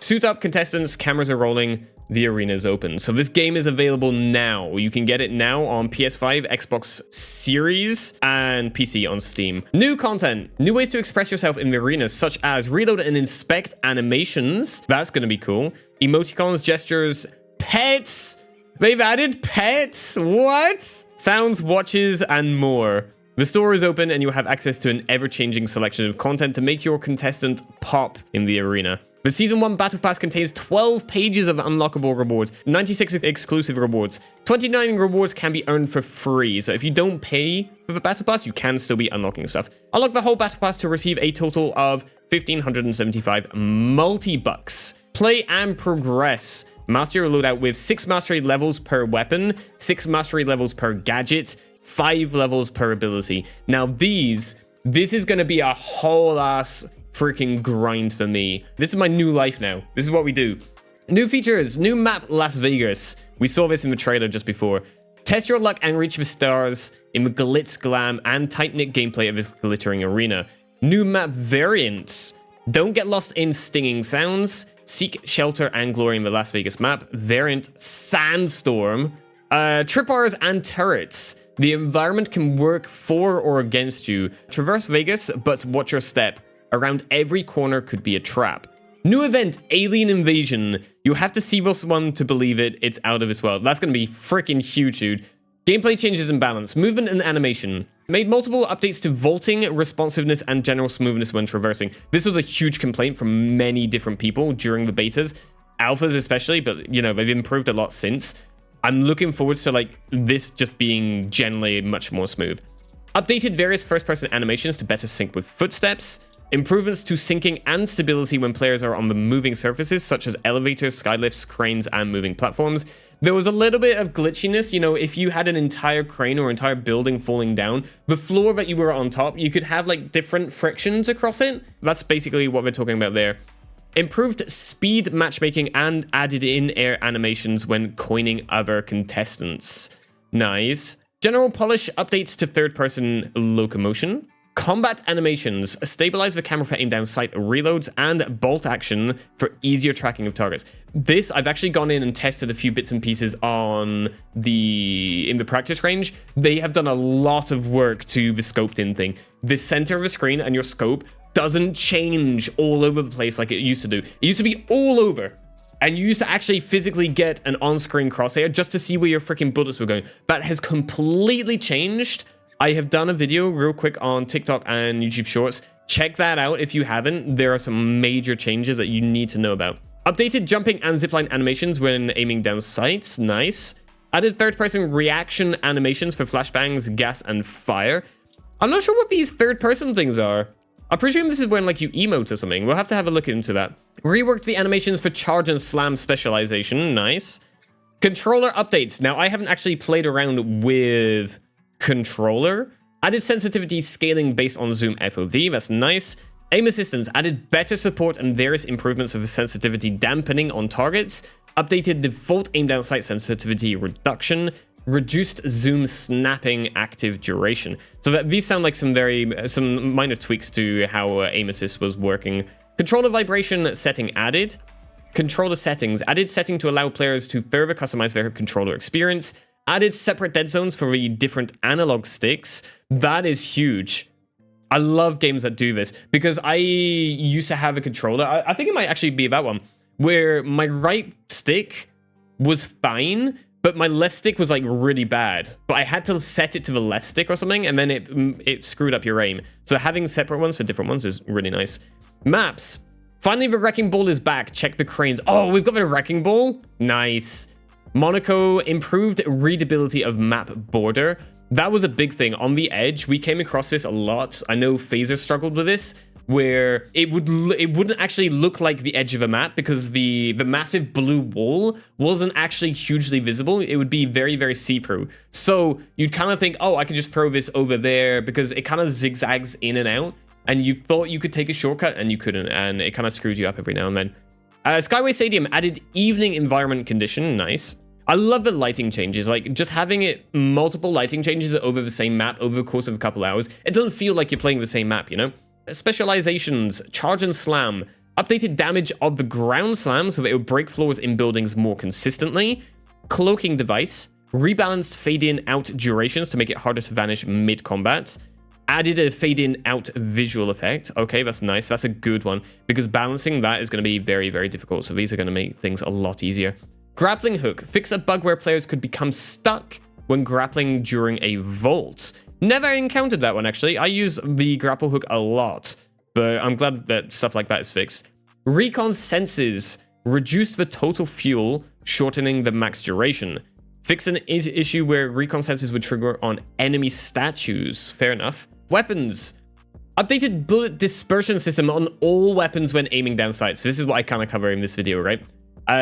Suit up, contestants, cameras are rolling, the arena is open. So this game is available now. You can get it now on PS5, Xbox Series, and PC on Steam. New content, new ways to express yourself in the arena, such as reload and inspect animations. That's going to be cool. Emoticons, gestures, pets. They've added pets. What? Sounds, watches, and more. The store is open and you'll have access to an ever-changing selection of content to make your contestant pop in the arena. The Season 1 Battle Pass contains 12 pages of unlockable rewards, 96 exclusive rewards. 29 rewards can be earned for free, so if you don't pay for the Battle Pass, you can still be unlocking stuff. Unlock the whole Battle Pass to receive a total of 1,575 multi-bucks. Play and progress. Master your loadout with 6 mastery levels per weapon, 6 mastery levels per gadget, 5 levels per ability. Now this is going to be a whole ass freaking grind for me. This is my new life now. This is what we do. New features, new map Las Vegas. We saw this in the trailer just before. Test your luck and reach the stars in the glitz, glam, and tight-knit gameplay of this glittering arena. New map variants. Don't get lost in stinging sounds. Seek shelter and glory in the Las Vegas map. Variant Sandstorm. Tripwires and turrets. The environment can work for or against you. Traverse Vegas, but watch your step. Around every corner could be a trap. New event, Alien Invasion. You have to see this one to believe it. It's out of this world. That's going to be freaking huge, dude. Gameplay changes and balance. Movement and animation. Made multiple updates to vaulting, responsiveness, and general smoothness when traversing. This was a huge complaint from many different people during the betas. Alphas especially, but, you know, they've improved a lot since. I'm looking forward to, like, this just being generally much more smooth. Updated various first-person animations to better sync with footsteps. Improvements to syncing and stability when players are on the moving surfaces, such as elevators, skylifts, cranes, and moving platforms. There was a little bit of glitchiness, you know, if you had an entire crane or entire building falling down, the floor that you were on top, you could have, like, different frictions across it. That's basically what we're talking about there. Improved speed matchmaking and added in-air animations when coining other contestants. Nice. General polish updates to third-person locomotion. Combat animations. Stabilize the camera for aim down sight reloads and bolt action for easier tracking of targets. This, I've actually gone in and tested a few bits and pieces in the practice range. They have done a lot of work to the scoped in thing. The center of the screen and your scope doesn't change all over the place like it used to do. It used to be all over. And you used to actually physically get an on-screen crosshair just to see where your freaking bullets were going. That has completely changed. I have done a video real quick on TikTok and YouTube Shorts. Check that out if you haven't. There are some major changes that you need to know about. Updated jumping and zipline animations when aiming down sights. Nice. Added third-person reaction animations for flashbangs, gas, and fire. I'm not sure what these third-person things are. I presume this is when, like, you emote or something. We'll have to have a look into that. Reworked the animations for charge and slam specialization. Nice. Controller updates. Now, I haven't actually played around with controller. Added sensitivity scaling based on zoom FOV. That's nice. Aim assistance. Added better support and various improvements of the sensitivity dampening on targets. Updated default aim down sight sensitivity reduction. Reduced zoom snapping active duration. So these sound like some minor tweaks to how aim assist was working. Controller vibration setting added. Controller settings. Added setting to allow players to further customize their controller experience. Added separate dead zones for the different analog sticks. That is huge. I love games that do this because I used to have a controller. I think it might actually be that one where my right stick was fine, but my left stick was like really bad. But I had to set it to the left stick or something, and then it screwed up your aim. So having separate ones for different ones is really nice. Maps. Finally, the Wrecking Ball is back. Check the cranes. Oh, we've got the Wrecking Ball. Nice. Monaco, improved readability of map border. That was a big thing. On the edge, we came across this a lot. I know Phaser struggled with this, where it wouldn't actually look like the edge of a map because the massive blue wall wasn't actually hugely visible. It would be very, very see-through. So you'd kind of think, oh, I could just throw this over there because it kind of zigzags in and out. And you thought you could take a shortcut and you couldn't. And it kind of screwed you up every now and then. Skyway Stadium added evening environment condition. Nice. I love the lighting changes, like just having it multiple lighting changes over the same map over the course of a couple hours. It doesn't feel like you're playing the same map, you know? Specializations, charge and slam. Updated damage of the ground slam so that it would break floors in buildings more consistently. Cloaking device. Rebalanced fade-in out durations to make it harder to vanish mid-combat. Added a fade-in out visual effect. Okay, that's nice. That's a good one because balancing that is going to be very, very difficult. So these are going to make things a lot easier. Grappling hook. Fix a bug where players could become stuck when grappling during a vault. Never encountered that one, actually. I use the grapple hook a lot, but I'm glad that stuff like that is fixed. Recon senses. Reduce the total fuel, shortening the max duration. Fix an issue where recon senses would trigger on enemy statues. Fair enough. Weapons. Updated bullet dispersion system on all weapons when aiming down sights. So this is what I kind of cover in this video, right?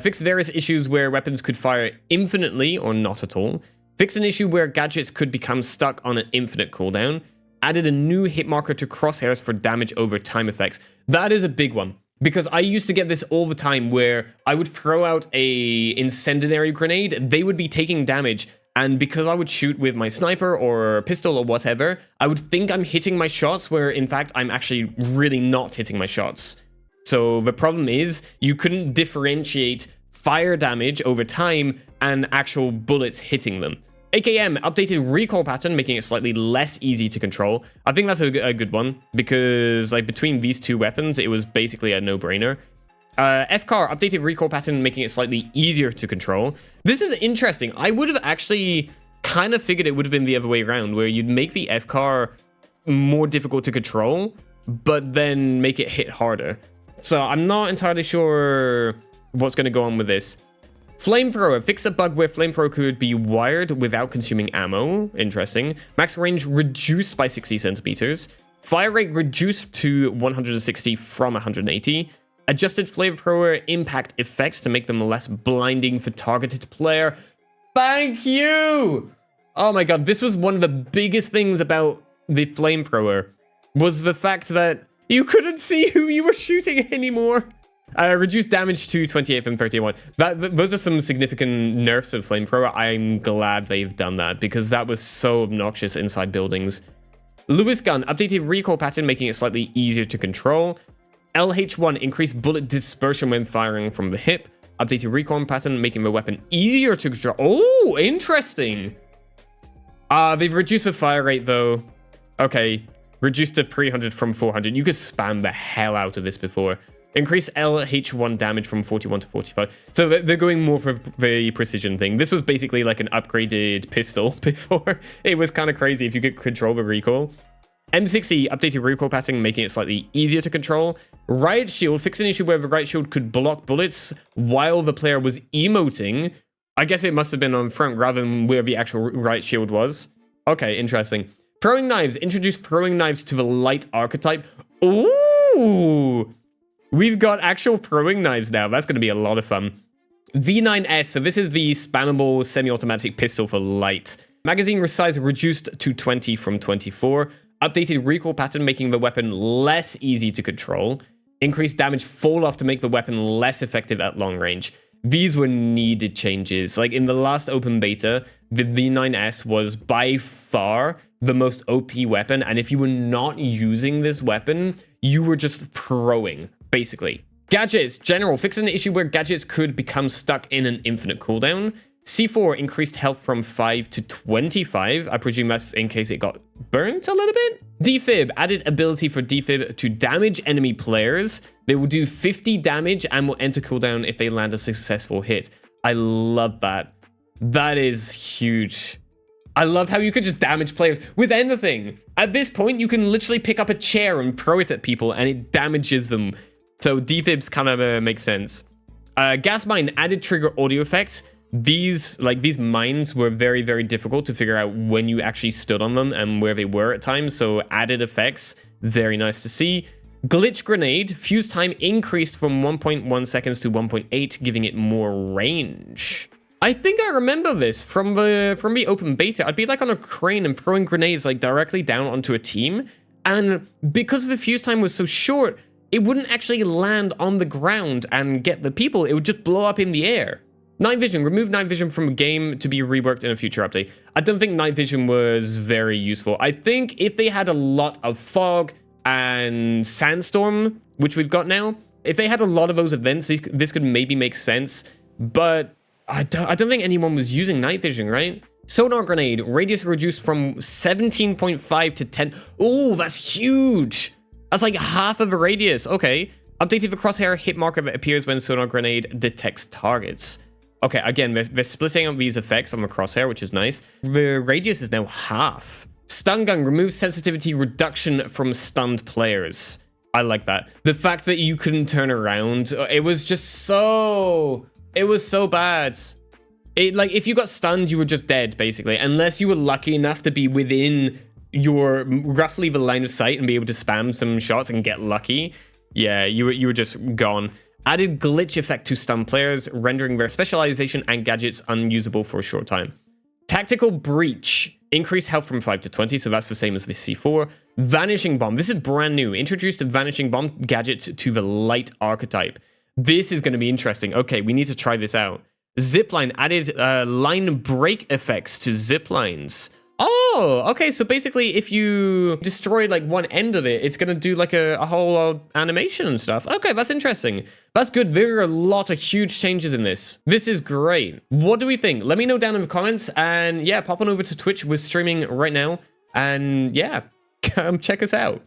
Fix various issues where weapons could fire infinitely or not at all. Fix an issue where gadgets could become stuck on an infinite cooldown. Added a new hit marker to crosshairs for damage over time effects. That is a big one, because I used to get this all the time where I would throw out a incendiary grenade, they would be taking damage, and because I would shoot with my sniper or pistol or whatever, I would think I'm hitting my shots where in fact I'm actually really not hitting my shots. So the problem is you couldn't differentiate fire damage over time and actual bullets hitting them. AKM, updated recoil pattern, making it slightly less easy to control. I think that's a good one, because like between these two weapons, it was basically a no-brainer. FCAR, updated recoil pattern, making it slightly easier to control. This is interesting. I would have actually kind of figured it would have been the other way around, where you'd make the FCAR more difficult to control, but then make it hit harder. So I'm not entirely sure what's going to go on with this. Flamethrower. Fix a bug where flamethrower could be wired without consuming ammo. Interesting. Max range reduced by 60 centimeters. Fire rate reduced to 160 from 180. Adjusted flamethrower impact effects to make them less blinding for targeted player. Thank you! Oh my god, this was one of the biggest things about the flamethrower, was the fact that you couldn't see who you were shooting anymore. Reduced damage to 28 from 31. Those are some significant nerfs of flamethrower. I'm glad they've done that, because that was so obnoxious inside buildings. Lewis gun, updated recoil pattern, making it slightly easier to control. LH1, increased bullet dispersion when firing from the hip. Updated recoil pattern, making the weapon easier to control. Oh, interesting. They've reduced the fire rate though. Okay, reduced to 300 from 400. You could spam the hell out of this before. Increase LH1 damage from 41 to 45. So they're going more for the precision thing. This was basically like an upgraded pistol before. It was kind of crazy if you could control the recoil. M60, updated recoil pattern, making it slightly easier to control. Riot shield, fix an issue where the riot shield could block bullets while the player was emoting. I guess it must have been on front rather than where the actual riot shield was. Okay, interesting. Throwing knives, introduce throwing knives to the light archetype. Ooh! We've got actual throwing knives now. That's going to be a lot of fun. V9S. So this is the spammable semi-automatic pistol for light. Magazine size reduced to 20 from 24. Updated recoil pattern, making the weapon less easy to control. Increased damage fall off to make the weapon less effective at long range. These were needed changes. Like in the last open beta, the V9S was by far the most OP weapon. And if you were not using this weapon, you were just throwing. Basically. Gadgets, general, fix an issue where gadgets could become stuck in an infinite cooldown. C4, increased health from 5 to 25. I presume that's in case it got burnt a little bit. Defib, added ability for defib to damage enemy players. They will do 50 damage and will enter cooldown if they land a successful hit. I love that. That is huge. I love how you could just damage players with anything. At this point, you can literally pick up a chair and throw it at people and it damages them. So defibs kind of make sense. Gas mine, added trigger audio effects. These mines were very, very difficult to figure out when you actually stood on them and where they were at times. So added effects, very nice to see. Glitch grenade, fuse time increased from 1.1 seconds to 1.8, giving it more range. I think I remember this from the open beta. I'd be like on a crane and throwing grenades like directly down onto a team. And because the fuse time was so short, it wouldn't actually land on the ground and get the people. It would just blow up in the air. Night vision, remove night vision from a game to be reworked in a future update. I don't think night vision was very useful. I think if they had a lot of fog and sandstorm, which we've got now, If they had a lot of those events, this could maybe make sense, but I don't think anyone was using night vision, right? Sonar grenade, radius reduced from 17.5 to 10. Oh, that's huge. That's like half of a radius. Okay. Updated the crosshair hit marker that appears when sonar grenade detects targets. Okay, again, they're splitting up these effects on the crosshair, which is nice. The radius is now half. Stun gun removes sensitivity reduction from stunned players. I like that. The fact that you couldn't turn around, it was just so... It was so bad. Like, if you got stunned, you were just dead, basically. Unless you were lucky enough to be within your roughly the line of sight and be able to spam some shots and get lucky. Yeah, you were just gone. Added glitch effect to stun players, rendering their specialization and gadgets unusable for a short time. Tactical breach. Increased health from 5 to 20, so that's the same as the C4. Vanishing bomb. This is brand new. Introduced a vanishing bomb gadget to the light archetype. This is going to be interesting. Okay, we need to try this out. Zipline added line break effects to ziplines. Oh, okay. So basically, if you destroy like one end of it, it's going to do like a whole animation and stuff. Okay, that's interesting. That's good. There are a lot of huge changes in this. This is great. What do we think? Let me know down in the comments. And yeah, pop on over to Twitch. We're streaming right now. And yeah, come check us out.